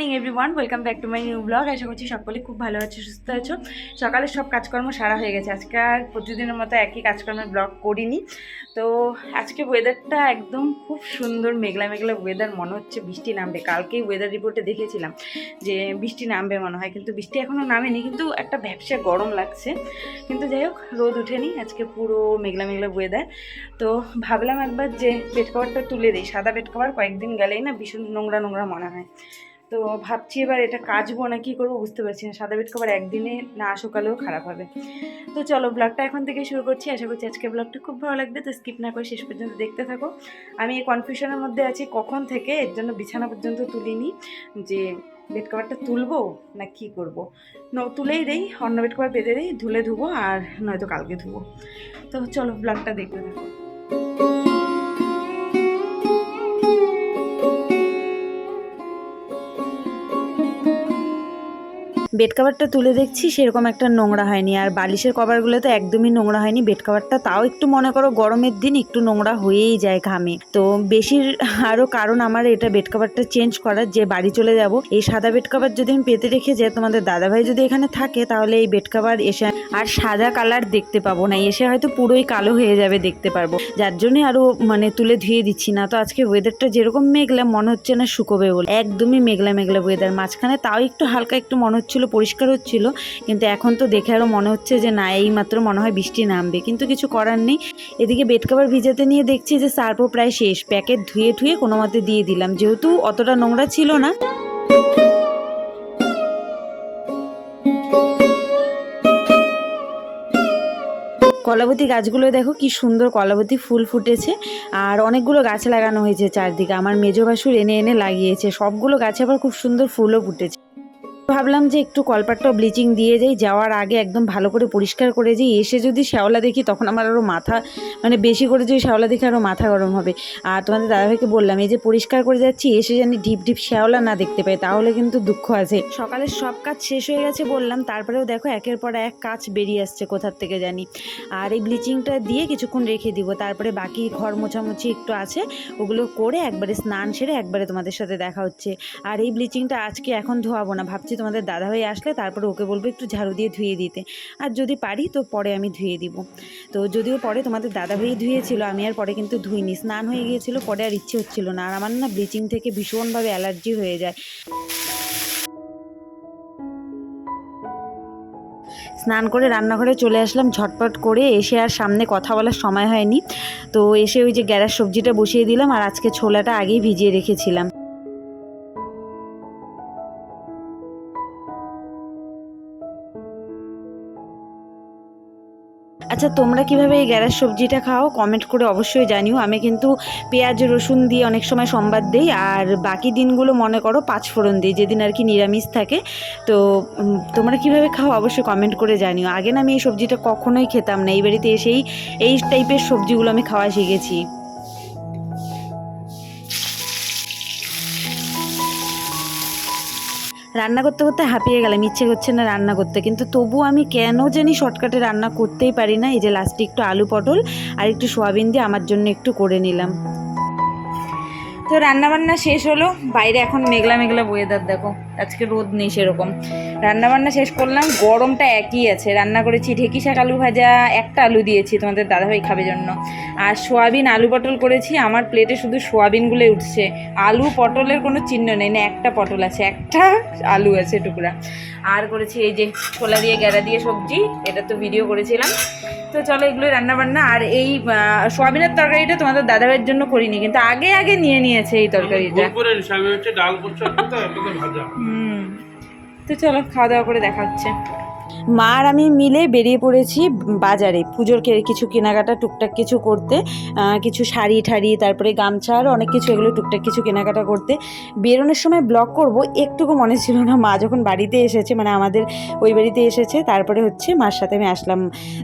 Morning everyone, welcome back to my new blog. আশা করছি সকলে খুব ভালো আছো, সুস্থ আছো। সকালে সব কাজকর্ম সারা হয়ে গেছে। আজকে আর প্রতিদিনের মতো একই কাজকর্মের ব্লগ করিনি। তো আজকে ওয়েদারটা একদম খুব সুন্দর, মেঘলা মেঘলা ওয়েদার, মনে হচ্ছে বৃষ্টি নামবে। কালকেই ওয়েদার রিপোর্টে দেখেছিলাম যে বৃষ্টি নামবে মনে হয়, কিন্তু বৃষ্টি এখনও নামেনি, কিন্তু একটা ভ্যাপসা গরম লাগছে। কিন্তু যাই হোক, রোদ ওঠেনি, আজকে পুরো মেঘলা মেঘলা ওয়েদার। তো ভাবলাম একবার যে বেড কভারটা তুলে দিই। সাদা বেড কভার কয়েকদিন গেলেই না ভীষণ নোংরা নোংরা মনে হয়। তো ভাবছি এবার এটা কাচবো না কি করবো বুঝতে পারছি না। সাদা বেড কভার একদিনে না সকালেও খারাপ হবে। তো চলো ব্লগটা এখন থেকে শুরু করছি। আশা করছি আজকে ব্লগটা খুব ভালো লাগবে। তো স্কিপ না করে শেষ পর্যন্ত দেখতে থাকো। আমি এই কনফিউশনের মধ্যে আছি কখন থেকে, এর জন্য বিছানা পর্যন্ত তুলিনি যে বেড কভারটা তুলবো না কি করবো। তুলেই দেই, অন্য বেড কভার পেতে দিই, ধুলে ধুবো আর নয়তো কালকে ধুবো। তো চলো ব্লগটা দেখতে থাকো। বেড কভারটা তুলে দেখছি সেরকম একটা নোংরা হয়নি, আর বালিশের কভারগুলো তো একদমই নোংরা হয়নি। বেড কভারটা তাও একটু মনে করো গরমের দিন একটু নোংরা হয়েই যায় ঘামে। তো বেশির আরও কারণ আমার এটা বেড কভারটা চেঞ্জ করার, যে বাড়ি চলে যাব এই সাদা বেড কভার যদি আমি পেতে রেখে যাই, তোমাদের দাদাভাই যদি এখানে থাকে তাহলে এই বেড কভার এসে আর সাদা কালার দেখতে পাবো না, এসে হয়তো পুরোই কালো হয়ে যাবে দেখতে পারবো। যার জন্যই আরও তুলে ধুয়ে দিচ্ছি না। তো আজকে ওয়েদারটা যেরকম মেঘলা, মনে হচ্ছে না শুকোবে বলে, একদমই মেঘলা মেঘলা ওয়েদার। মাঝখানে তাও একটু হালকা একটু মনে হচ্ছিল পরিষ্কার হচ্ছিল, কিন্তু এখন তো দেখে আরও মনে হচ্ছে যে না, এই মাত্র মনে হয় বৃষ্টি নামবে, কিন্তু কিছু করার নেই। এদিকে বেড কভার ভিজাতে নিয়ে দেখছি যে সার্ফও প্রায় শেষ, প্যাকেট ধুয়ে ঠুয়ে কোনো মতে দিয়ে দিলাম, যেহেতু অতটা নোংরা ছিল না। কলাবতী গাছগুলো দেখো কি সুন্দর কলাবতী ফুল ফুটেছে, আর অনেকগুলো গাছ লাগানো হয়েছে চারদিকে। আমার মেজো ভাসুর এনে এনে লাগিয়েছে, সবগুলো গাছে আবার খুব সুন্দর ফুলও ফুটেছে। ভাবলাম যে একটু কলপাটটা ব্লিচিং দিয়ে যাই, যাওয়ার আগে একদম ভালো করে পরিষ্কার করে যাই। এসে যদি শ্যাওলা দেখি তখন আমার আরও মাথা, বেশি করে যদি শ্যাওলা দেখি আরও মাথা গরম হবে। আর তোমাদের দাদাভাইকে বললাম এই যে পরিষ্কার করে যাচ্ছি, এসে জানি ঢিপ ঢিপ শ্যাওলা না দেখতে পাই, তাহলে কিন্তু দুঃখ আছে। সকালের সব কাজ শেষ হয়ে গেছে বললাম, তারপরেও দেখো একের পর এক কাজ বেরিয়ে আসছে কোথার থেকে জানি। আর এই ব্লিচিংটা দিয়ে কিছুক্ষণ রেখে দিব, তারপরে বাকি ঘর মোছামুছি একটু আছে, ওগুলো করে একবারে স্নান সেরে একবারে তোমাদের সাথে দেখা হচ্ছে। আর এই ব্লিচিংটা আজকে এখন ধোয়াবো না, ভাবছি তোমাদের দাদাভাই আসলে তারপরে ওকে বলবো একটু ঝাড়ু দিয়ে ধুয়ে দিতে, আর যদি পারি তো পরে আমি ধুয়ে দিব। তো যদিও পরে তোমাদের দাদাভাই ধুয়েছিল, আমি আর পরে কিন্তু ধুইনি, স্নান হয়ে গিয়েছিল, পরে আর ইচ্ছে হচ্ছিল না। আর আমার না ব্লিচিং থেকে ভীষণভাবে অ্যালার্জি হয়ে যায়। স্নান করে রান্নাঘরে চলে আসলাম ঝটপট করে, এসে আর সামনে কথা বলার সময় হয়নি। তো এসে ওই যে গ্যারার সবজিটা বসিয়ে দিলাম, আর আজকে ছোলাটা আগেই ভিজিয়ে রেখেছিলাম। আচ্ছা, তোমরা কিভাবে এই গ্যারার সবজিটা খাও কমেন্ট করে অবশ্যই জানিও। আমি কিন্তু পেঁয়াজ রসুন দিয়ে অনেক সময় সম্বাদ দিই, আর বাকি দিনগুলো মনে করো পাঁচফোড়ন দিই, যেদিন আর কি নিরামিষ থাকে। তো তোমরা কিভাবে খাও অবশ্যই কমেন্ট করে জানিও। আগে না আমি এই সবজিটা কখনোই খেতাম না, এই বাড়িতে এসেই এই টাইপের সবজিগুলো আমি খাওয়া শিখেছি। রান্না করতে করতে হাঁপিয়ে গেলাম, ইচ্ছে করছে না রান্না করতে, কিন্তু তবু আমি কেন জানি শর্টকাটে রান্না করতেই পারি না। এই যে লাস্টে একটু আলু পটল আর একটু সোয়াবিন দিয়ে আমার জন্য একটু করে নিলাম। তো রান্নাবান্না শেষ হলো, বাইরে এখন মেঘলা মেঘলা ওয়েদার দেখো, আজকে রোদ নেই সেরকম। রান্নাবান্না শেষ করলাম, গরমটা একই আছে। রান্না করেছি ঢেঁকি শাক আলু ভাজা, একটা আলু দিয়েছি তোমাদের দাদাভাই খাবে জন্য, আর সোয়াবিন আলু পটল করেছি। আমার প্লেটে শুধু সোয়াবিনগুলো উঠছে, আলু পটলের কোনো চিহ্ন নেই, না একটা পটল আছে, একটা আলু আছে টুকরা। আর করেছি এই যে ছোলা দিয়ে গ্যাড়া দিয়ে সবজি, এটা তো ভিডিও করেছিলাম। তো চলো এগুলোই রান্নাবান্না। আর এই সোয়াবিনের তরকারিটা তোমাদের দাদাভাইয়ের জন্য করিনি, কিন্তু আগে আগে নিয়ে নিয়েছে এই তরকারিটা। তো চলো খাওয়া দাওয়া করে দেখা হচ্ছে। মা আর আমি মিলে বেরিয়ে পড়েছি বাজারে পুজোর কিছু কেনাকাটা টুকটাক কিছু করতে, কিছু শাড়ি ঠাড়ি, তারপরে গামছা আর অনেক কিছু, এগুলো টুকটাক কিছু কেনাকাটা করতে। বেরোনোর সময় ব্লগ করব একটুকু মনে ছিল না। মা যখন বাড়িতে এসেছে, আমাদের ওই বাড়িতে এসেছে, তারপরে হচ্ছে মার সাথে আমি আসলাম,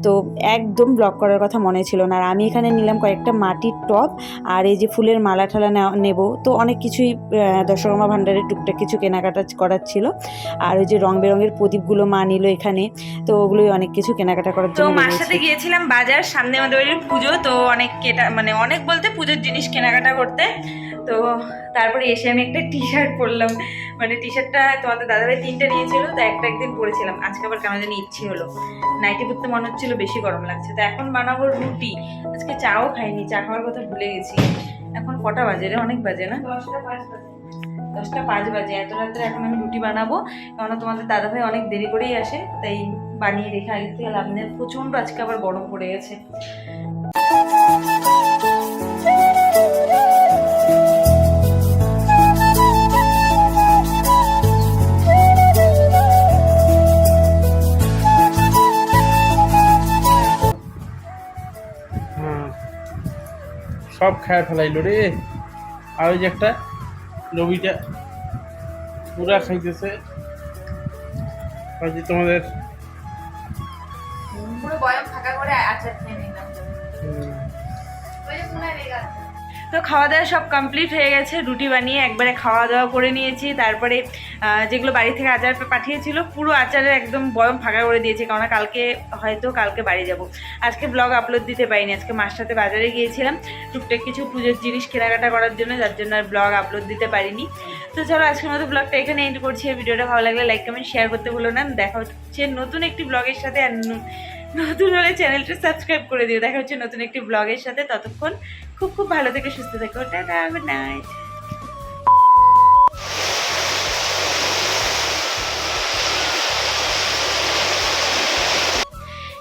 তো একদম ব্লগ করার কথা মনে ছিল না। আর আমি এখানে নিলাম কয়েকটা মাটির টব, আর এই যে ফুলের মালা ঠালা নেব, তো অনেক কিছুই দশকর্মা ভাণ্ডারের টুকটাক কিছু কেনাকাটা করার ছিল। আর ওই যে রং বেরঙের প্রদীপগুলো মা নিল এখানে, দোকানে, তো ওগুলোই অনেক কিছু কেনাকাটা করার জন্য। তো মার সাথে গিয়েছিলাম বাজার, সামনে আমাদের বাড়ির পুজো, তো অনেক মানে অনেক বলতে পুজোর জিনিস কেনাকাটা করতে। তো তারপরে এসে আমি একটা টি শার্ট পরলাম, মানে টি শার্টটা তোমাদের দাদাভাই 3টে নিয়েছিল, তো একটা একদিন পরেছিলাম, আজকে আবার কেন জানি ইচ্ছে হলো, নাইটি পরতে মনে হচ্ছিল বেশি গরম লাগছে। তো এখন বানাবো রুটি, আজকে চাও খাইনি, চা খাওয়ার কথা ভুলে গেছি। এখন কটা বাজে রে? অনেক বাজে না? 10টা 5 বাজে। এত রাত্রে এখন আমি রুটি বানাবো, কারণ তোমাদের দাদাভাই অনেক দেরি করেই আসে, তাই বানিয়ে রেখে আগে থেকে লাভ নেই। প্রচণ্ড আজকে আবার গরম পড়ে গেছে। সব খায় ফেলাইলো রে। আর ওই যে একটা রবিটা পুরা খাইতেছে, তোমাদের পুরো বয়ম ফাঁকা করে আচার খেয়ে নিলাম। তো খাওয়া দাওয়া সব কমপ্লিট হয়ে গেছে, রুটি বানিয়ে একবারে খাওয়া দাওয়া করে নিয়েছি। তারপরে যেগুলো বাড়ি থেকে আচার পাঠিয়েছিল পুরো আচারের একদম বয়ম ফাঁকা করে দিয়েছি, কারণ কালকে বাড়ি যাব। আজকে ব্লগ আপলোড দিতে পারিনি, আজকে মার সাথে বাজারে গিয়েছিলাম টুকটাক কিছু পুজোর জিনিস কেনাকাটা করার জন্য, যার জন্য আর ব্লগ আপলোড দিতে পারিনি। তো চলো আজকের মতো ব্লগটা এখানে এন্ড করছি। ভিডিওটা ভালো লাগলে লাইক কমেন্ট শেয়ার করতে ভুলো না। দেখা হচ্ছে নতুন একটি ব্লগের সাথে, আর নতুন হলে চ্যানেলটা সাবস্ক্রাইব করে দিও। দেখা হচ্ছে নতুন একটি ব্লগের সাথে, ততক্ষণ খুব খুব ভালো থেকে সুস্থ থেকো। Tata, good night.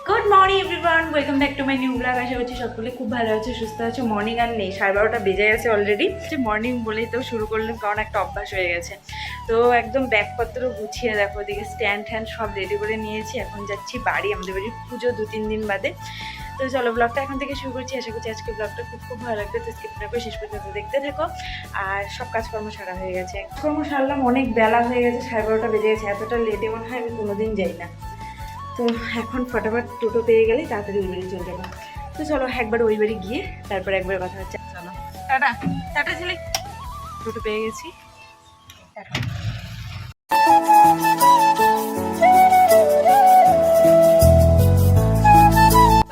Good morning everyone, welcome back to my new blog. আশা করছি সকলে খুব ভালো আছে, সুস্থ আছে। মর্নিং আর নেই, 12:30 বেজে গেছে অলরেডি। মর্নিং বলেই তো শুরু করলাম, কারণ একটা অভ্যাস হয়ে গেছে। তো একদম ব্যাগপত্র গুছিয়ে দেখো, ওদিকে স্ট্যান্ড ট্যান্ড সব রেডি করে নিয়েছি। এখন যাচ্ছি বাড়ি, আমাদের বাড়ির পুজো 2-3 দিন বাদে। তো চলো ব্লগটা এখন থেকে শুরু করছি। আশা করছি আজকে ব্লগটা খুব খুব ভালো লাগবে, তো স্কিপ না করে শেষ পর্যন্ত দেখতে থাকো। আর সব কাজকর্ম সারা হয়ে গেছে, কাজকর্ম সারলাম, অনেক বেলা হয়ে গেছে, 12:30 বেজে গেছে। এতটা লেটে মনে হয় আমি কোনোদিন যাই না। তো এখন ফটাফট টোটো পেয়ে গেলে তাড়াতাড়ি ওই বাড়ি চলে যাবো। তো চলো একবার ওই বাড়ি গিয়ে তারপর একবার কথা হচ্ছে। চলো টাটা টাটা ছেলে, টোটো পেয়ে গেছি, টাটা।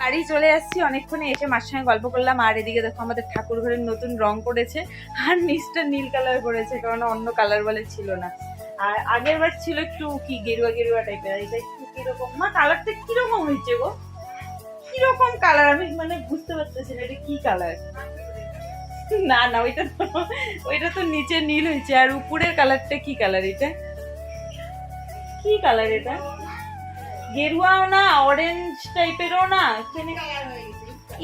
বাড়ি চলে আসছি, অনেকক্ষণে এসে মার সঙ্গে গল্প করলাম। আর এদিকে দেখো আমাদের ঠাকুর ঘরের নতুন রং করেছে, আর নিচটা নীল কালার করেছে, কারণ অন্য কালার বলে ছিল না। আর আগের বার ছিল একটু কি গেরুয়া গেরুয়া টাইপের, এটা একটু কিরকম মা কালারটা কিরকম হয়েছে গো? কিরকম কালার আমি মানে বুঝতে পারতেছি না, এটা কি কালার? না না, ওইটা তো নিচে নীল হয়েছে, আর উপরের কালারটা কি কালার? এটা কি কালার? এটা গেরুয়াও না, অরেঞ্জ টাইপেরও না,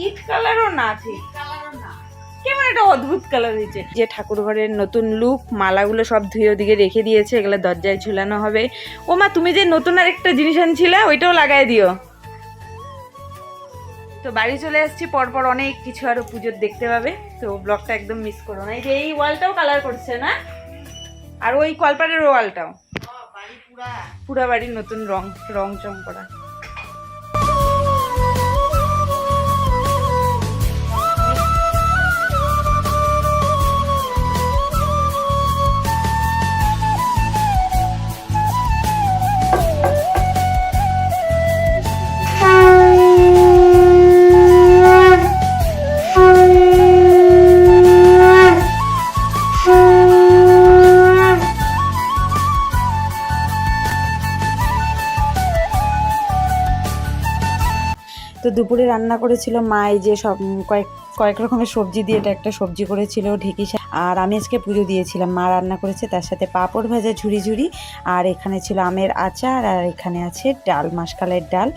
ইট কালারও না, ঠিক কেমন একটা অদ্ভুত কালার হয়েছে। যে ঠাকুর ঘরের নতুন লুক, মালাগুলো সব ধুয়ে ওদিকে রেখে দিয়েছে, এগুলো দরজায় ঝুলানো হবে। ও মা, তুমি যে নতুন আর একটা জিনিস আনছিলে ওইটাও লাগাই দিও। তো বাড়ি চলে আসছি, পরপর অনেক কিছু আরো পুজোর দেখতে পাবে, তো ব্লগটা একদম মিস করো না। এই যে এই ওয়ালটাও কালার করছে না, আর ওই কলপারের ওয়ালটাও পুরা বাড়ির নতুন রং চং করা। তো দুপুরে রান্না করেছিল মা, এই যে সব কয়েক রকমের সবজি দিয়ে এটা একটা সবজি করেছিল ঢেঁকি শাক। আর আমি আজকে পুজো দিয়েছিলাম, মা রান্না করেছে, তার সাথে পাঁপড় ভাজা ঝুড়ি ঝুড়ি। আর এখানে ছিল আমের আচার, আর এখানে আছে ডাল, মাসকালের ডাল,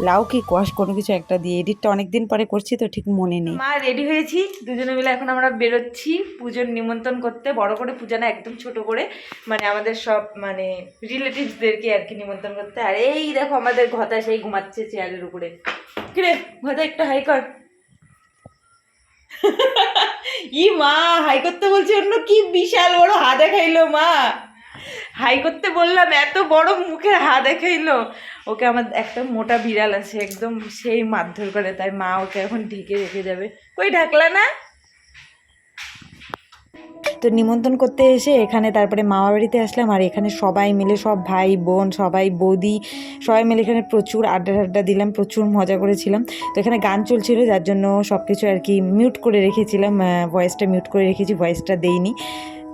লাউ কি কোয়াশ কোনো কিছু একটা দিয়ে। এডিটটা অনেকদিন পরে করছি তো ঠিক মনে নেই। মা রেডি হয়েছি, দুজনে মিলে এখন আমরা বেরোচ্ছি পুজোর নিমন্ত্রণ করতে। বড় করে পূজা না, একদম ছোট করে, মানে আমাদের সব মানে রিলেটিভসদেরকে আর কি নিমন্ত্রণ করতে। আর এই দেখো আমাদের ঘটা সেই ঘুমাচ্ছে চেয়ারের উপরে। কিরে ঘটা, একটু হাই কর। ই মা, হাই করতে বলছি, অন্য কি বিশাল বড় হা দেখাইলো মা। হাই করতে বললাম, এত বড় মুখের হা দেখাইলো। ওকে আমার একটা মোটা বিড়াল আছে, একদম সেই মারধর করে, তাই মা ওকে এখন ঢেকে রেখে যাবে। কই ঢাকলা না? তো নিমন্ত্রণ করতে এসে এখানে তারপরে মামা বাড়িতে আসলাম, আর এখানে সবাই মিলে সব ভাই বোন সবাই বৌদি সবাই মিলে এখানে প্রচুর আড্ডা দিলাম, প্রচুর মজা করেছিলাম। তো এখানে গান চলছিল, যার জন্য সব কিছু আর কি মিউট করে রেখেছিলাম, ভয়েসটা মিউট করে রেখেছি, ভয়েসটা দেইনি।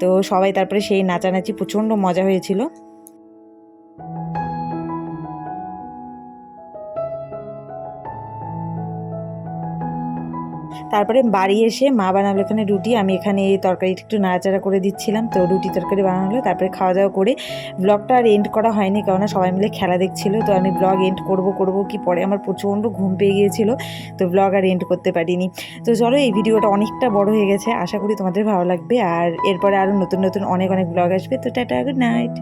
তো সবাই তারপরে সেই নাচানাচি, প্রচণ্ড মজা হয়েছিল। তারপরে বাড়ি এসে মা বানালো এখানে রুটি, আমি এখানে এই তরকারিটা একটু নাড়াচাড়া করে দিচ্ছিলাম। তো রুটি তরকারি বানালো, তারপরে খাওয়া দাওয়া করে ব্লগটা আর এন্ড করা হয়নি, কেননা সবাই মিলে খেলা দেখছিল। তো আমি ব্লগ এন্ড করব কি পরে আমার প্রচণ্ড ঘুম পেয়ে গিয়েছিল, তো ব্লগ আর এন্ড করতে পারিনি। তো চলো, এই ভিডিওটা অনেকটা বড় হয়ে গেছে, আশা করি তোমাদের ভালো লাগবে। আর এরপরে আরও নতুন নতুন অনেক ব্লগ আসবে। তো টাটা, গুড নাইট।